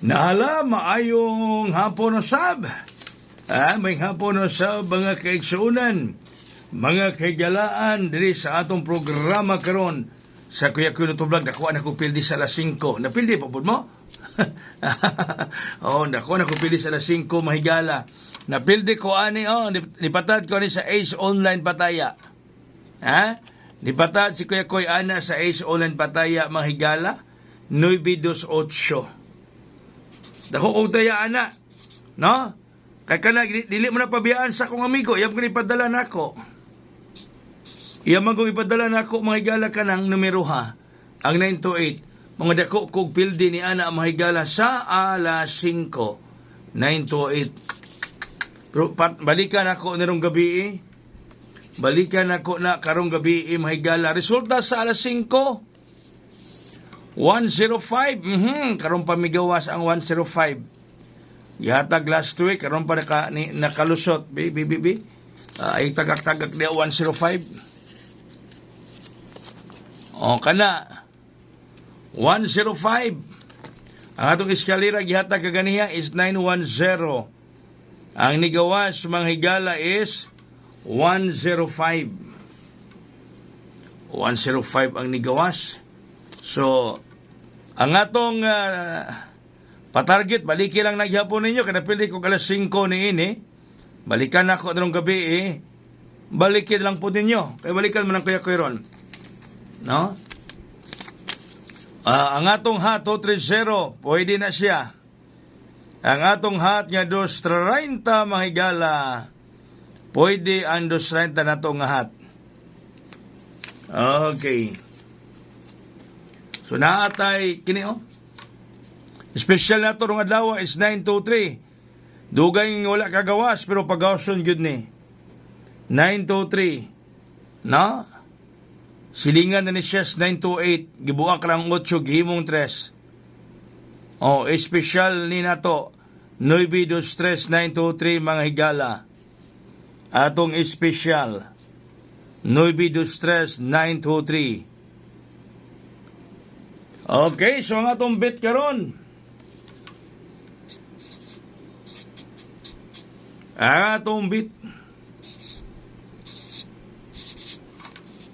Nahala, maayong hapon usab. May hapon usab mga kaigsuunan, mga kaigalaan diri sa atong programa karon sa Kuya Kuya Vlog. Nakuha na ko pildi sa alas 5. Napildi pa pud mo? Nakuha na ko pildi sa alas 5 mahigala. Napildi ko ani nipatad ko ani sa Ace Online Pataya. Nipatad si Kuya Kuya ana sa Ace Online Pataya mahigala 928. Dako og daya ana, no? Kay kana dili mo na pabiyaan sa akong amigo, iyam ko ipadala nako. Iyam man ko ipadala nako mahigala kanang numero ha. Ang 928, mga dako kog pildi ni ana mahigala sa alas 5. 928. Pero balikan ako nirong gabi. Balikan ako na karong gabi mahigala. Resulta sa alas 5. 105. Karon pa migawas ang 105. Gihatag last week karon pa nakalusot. Ay tagak-tagak dia 105. Kana 105. Ang atong eskalera gihatag kaganiya is 910. Ang nigawas manghigala is 105. 105 ang nigawas. So, ang atong patarget, baliki lang nagyapon ninyo, kada pili ko alas 5 ni ini, balikan ako nung gabi balikin lang po ninyo, kaya balikan mo ng Kuya ron. No? Ang atong hat, 230, pwede na siya. Ang atong hat nga 230 mahigala, pwede ang 230 na itong hat. Okay. So naatay kini special na to rong adlaw is 923. Dugay wala kagawas pero pagawason gyud ni. 923. No? Silingan na ni Shes 928, gibuak lang 8 gihimong 3. Special ni nato 923 923 mga higala. Atong special 923 923. Okay, so ang atong bet karon. Ang atong bet.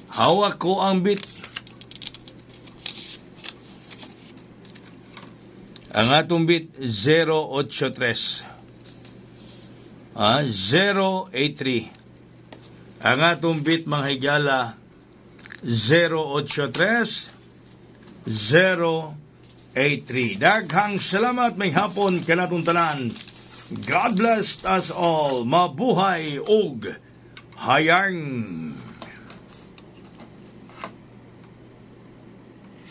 Hawak ko ang bet. Ang atong bet 083. 083. Ang atong bet mga higala 083 083. Daghang salamat may hapon kanatong tanan. God bless us all. Mabuhay og hayang.